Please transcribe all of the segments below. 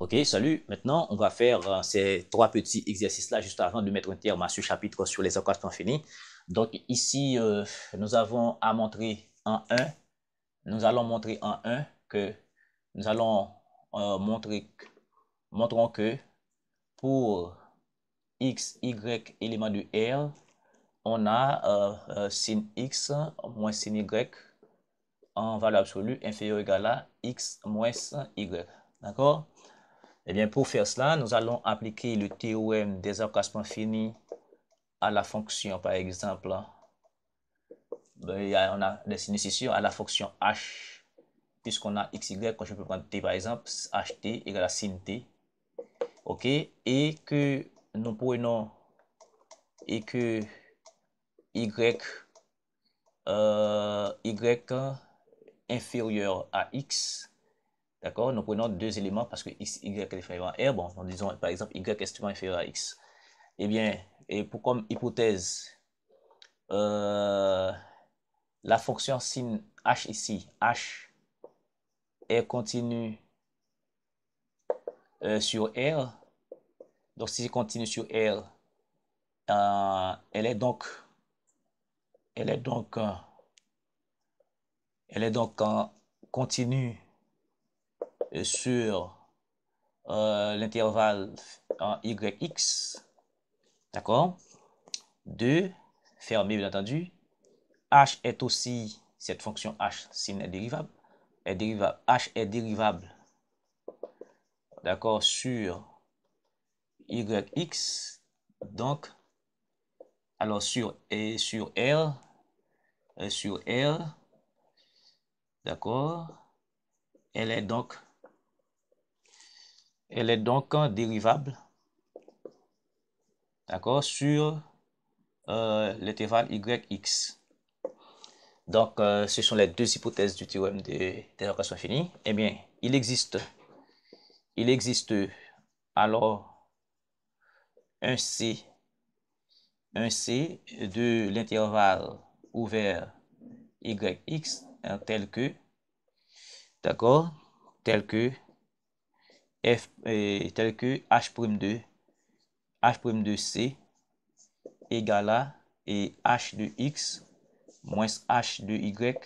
Ok, salut. Maintenant, on va faire ces trois petits exercices-là juste avant de mettre un terme à ce chapitre sur les équations finies. Donc ici, nous avons à montrer en 1. Nous allons montrer en 1 que nous allons montrons que pour x, y élément de R, on a sin x moins sin y en valeur absolue inférieure ou égale à x moins y. D'accord? Eh bien, pour faire cela, nous allons appliquer le théorème des accroissements finis à la fonction, par exemple, on a des significations à la fonction h, puisqu'on a x, y, quand je peux prendre t par exemple, ht égale à sin t, ok, et que nous prenons, et que y, y inférieur à x, d'accord, nous prenons deux éléments parce que x, y est inférieur à r, bon, nous disons par exemple y est strictement inférieur à x. Eh bien, et pour comme hypothèse, la fonction sin h ici, h est continue sur R. Donc, si je continue sur R, elle est donc, elle est donc, elle est donc continue sur l'intervalle yx, d'accord? 2, fermé bien entendu. H est aussi, cette fonction h sin est dérivable, h est dérivable, d'accord, sur yx, donc, alors sur R, d'accord, elle est donc dérivable, d'accord, sur l'intervalle yx. Donc, ce sont les deux hypothèses du théorème des équations finies. Eh bien, il existe alors un C de l'intervalle ouvert yx tel que, d'accord, tel que h' de c égale à et h de x moins h de y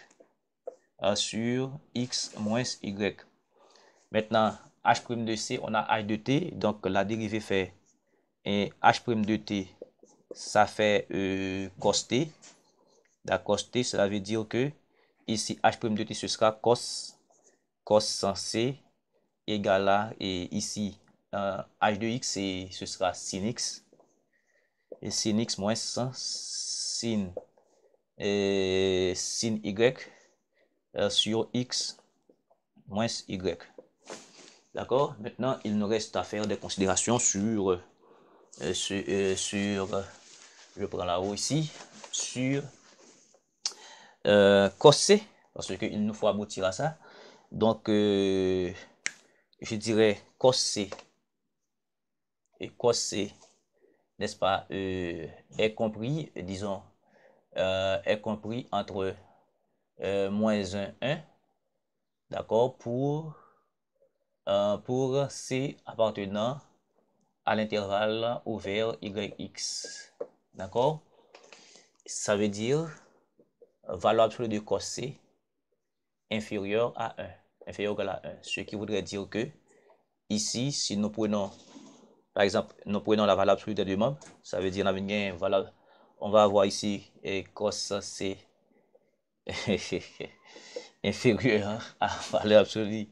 sur x moins y. Maintenant, h' de c, on a h de t, donc la dérivée fait et h' de t, ça fait cos t. D'accord, t, cela veut dire que ici h' de t, ce sera cos c égale à, et ici h de x, et ce sera sin x. Et sin x moins sin y sur x moins y. D'accord? Maintenant, il nous reste à faire des considérations sur, je prends là-haut ici, sur cos c, parce qu'il nous faut aboutir à ça. Donc, je dirais cos c, et cos c, n'est-ce pas, est compris, disons, est compris entre moins 1, d'accord, pour C appartenant à l'intervalle ouvert yx, d'accord. Ça veut dire valeur absolue de cos C inférieure à 1, inférieure à 1, ce qui voudrait dire que ici, si nous prenons, par exemple, nous prenons la valeur absolue des deux membres, ça veut dire on va avoir ici cos C inférieur à valeur absolue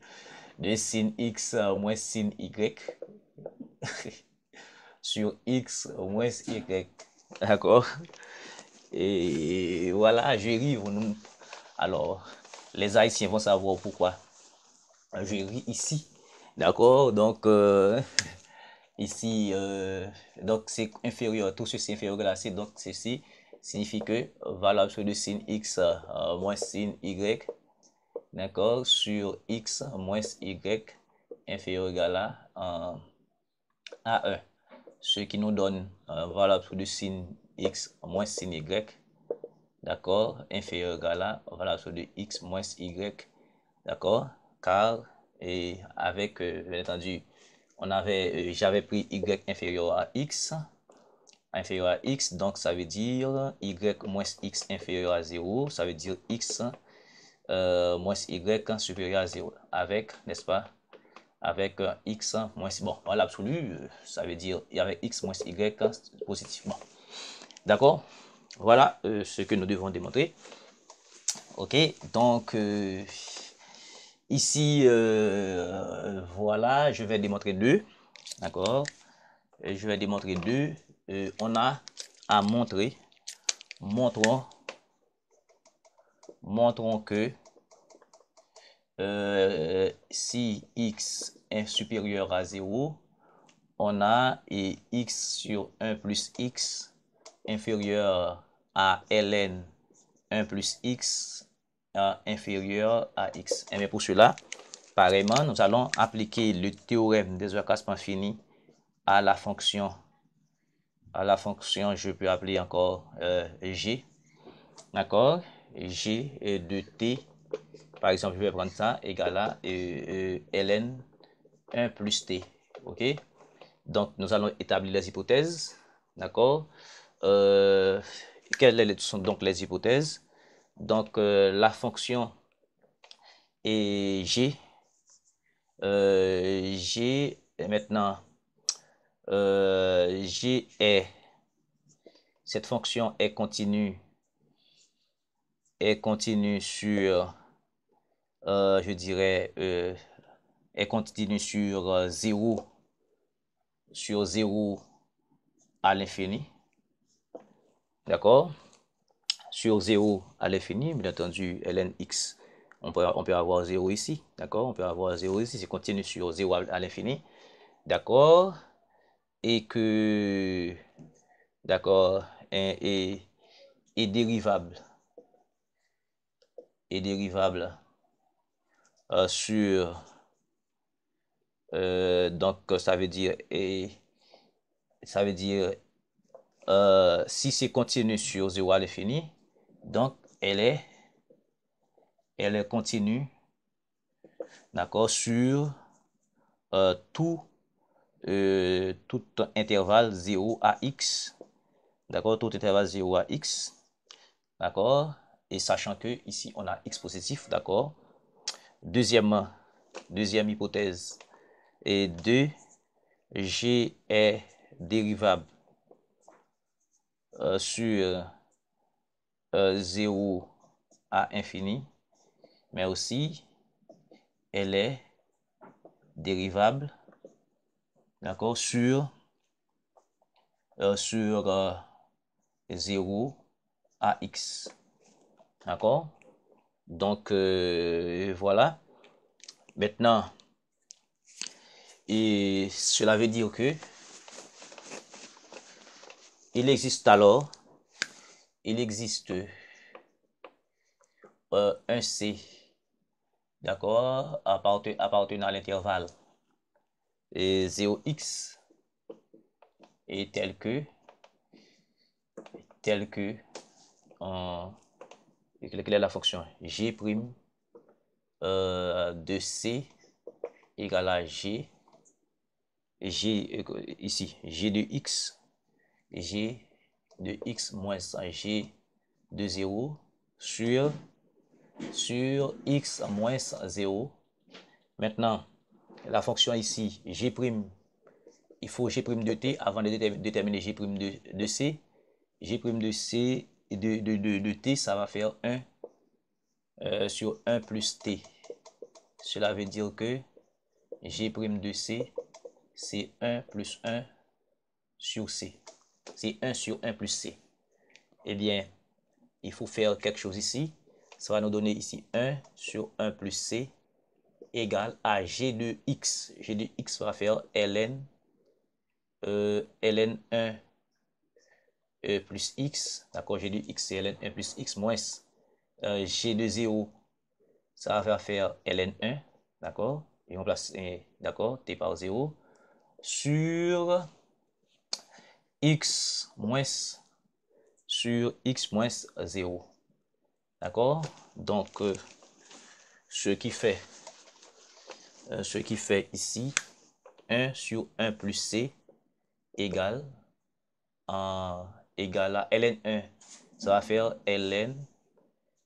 de sin x moins sin y sur x moins y. D'accord? Et voilà, je ris. Alors, les Haïtiens vont savoir pourquoi je ris ici. D'accord? Donc, ici, donc c'est inférieur, tout ceci inférieur à c, donc ceci signifie que valeur absolue de sin x moins sin y, d'accord, sur x moins y inférieur ou égal à 1. Ce qui nous donne valeur absolue de sin x moins sin y, d'accord, inférieur ou égal à valeur absolue de x moins y, d'accord, car, et avec, bien entendu, j'avais pris y inférieur à x, donc ça veut dire y moins x inférieur à 0, ça veut dire x moins y supérieur à 0, avec, n'est-ce pas, avec x moins, bon, dans l'absolu, ça veut dire avec x moins y positivement. D'accord? Voilà ce que nous devons démontrer. Ok, donc ici, voilà, je vais démontrer 2. D'accord? Je vais démontrer 2. On a à montrer, montrons que si x est supérieur à 0, on a et x sur 1 plus x inférieur à ln 1 plus x inférieur à x. Et bien pour cela, pareillement, nous allons appliquer le théorème des accroissements finis à la fonction, je peux appeler encore g, d'accord, g de t, par exemple, je vais prendre ça, égal à ln 1 plus t, ok. Donc, nous allons établir les hypothèses, d'accord. Quelles sont donc les hypothèses? Donc, la fonction est g, g, et maintenant, g est, cette fonction est continue sur, je dirais, est continue sur 0 à l'infini, d'accord, sur 0 à l'infini, bien entendu, ln x, on peut avoir 0 ici, d'accord, on peut avoir 0 ici, c'est continu sur 0 à l'infini, d'accord, et que, d'accord, est dérivable, sur, donc ça veut dire, si c'est continu sur 0 à l'infini, donc elle est continue, d'accord, sur tout intervalle 0 à x, d'accord, tout intervalle 0 à x, d'accord, et sachant que ici on a x positif, d'accord. Deuxième hypothèse, et 2, g est dérivable sur 0 à infini, mais aussi elle est dérivable, d'accord, sur 0 à x, d'accord. Donc voilà. Maintenant, et cela veut dire que il existe un c, d'accord, appartenant à l'intervalle 0x et tel que quelle est la fonction g' de c égale à g ici, g de x moins g de 0 sur x moins 0. Maintenant, la fonction ici, g', il faut g' de t avant de déterminer g' de c. G' de c et de t, ça va faire 1 sur 1 plus t. Cela veut dire que g' de c, c'est 1 plus 1 sur c. C'est 1 sur 1 plus c. Eh bien, il faut faire quelque chose ici. Ça va nous donner ici 1 sur 1 plus c égale à g de x. G de x va faire ln 1 plus x. D'accord, g de x c'est ln 1 plus x moins g de 0. Ça va faire ln 1. D'accord, et on place, d'accord, t par 0 sur x moins 0. D'accord, donc ce qui fait ici, 1 sur 1 plus c égale à ln1. Ça va faire ln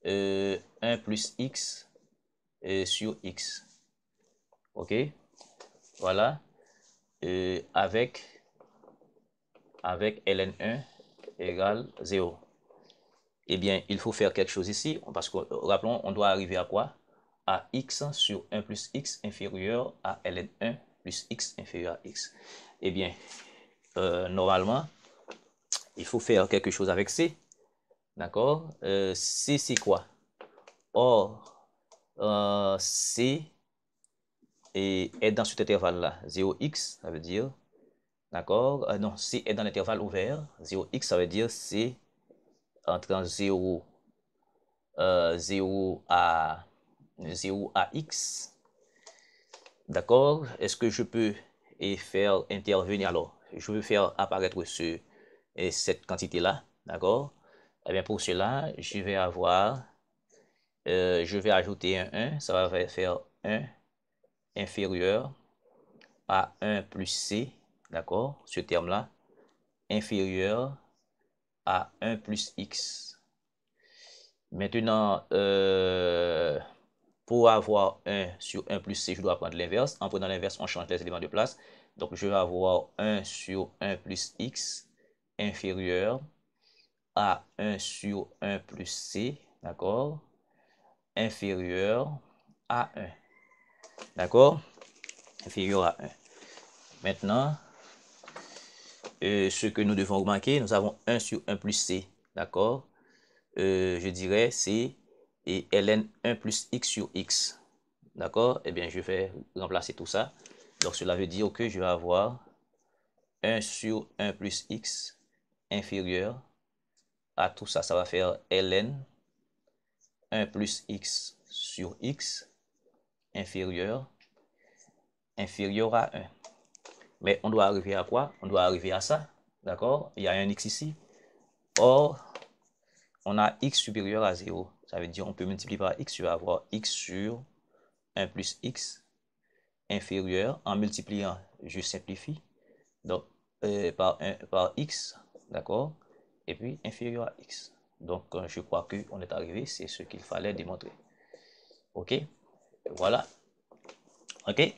1 plus x sur x. OK? Voilà. Avec ln1 égale 0. Eh bien, il faut faire quelque chose ici, parce que, rappelons, on doit arriver à quoi? À x sur 1 plus x inférieur à ln1 plus x inférieur à x. Eh bien, normalement, il faut faire quelque chose avec c. D'accord? C, c'est quoi? Or, c est dans cet intervalle-là. 0x, ça veut dire, d'accord? Non, c est dans l'intervalle ouvert. 0x, ça veut dire c entre 0 à 0 à x. D'accord? Est-ce que je peux faire intervenir? Alors, je veux faire apparaître cette quantité-là. D'accord? Eh bien, pour cela, je vais ajouter un 1. Ça va faire 1 inférieur à 1 plus c. D'accord? Ce terme-là. Inférieur à 1 plus x. Maintenant, pour avoir 1 sur 1 plus c, je dois prendre l'inverse. En prenant l'inverse, on change les éléments de place. Donc, je vais avoir 1 sur 1 plus x inférieur à 1 sur 1 plus c, d'accord, inférieur à 1. D'accord? Inférieur à 1. Maintenant, ce que nous devons remarquer, nous avons 1 sur 1 plus c, d'accord? Je dirais c et ln 1 plus x sur x. D'accord? Eh bien, je vais remplacer tout ça. Donc, cela veut dire que je vais avoir 1 sur 1 plus x inférieur à tout ça. Ça va faire ln 1 plus x sur x inférieur à 1. Mais on doit arriver à quoi? On doit arriver à ça. D'accord? Il y a un x ici. Or, on a x supérieur à 0. Ça veut dire on peut multiplier par x. Je vais avoir x sur 1 plus x inférieur. En multipliant, je simplifie. Donc, par x. D'accord? Et puis inférieur à x. Donc, je crois qu'on est arrivé. C'est ce qu'il fallait démontrer. OK? Voilà. OK?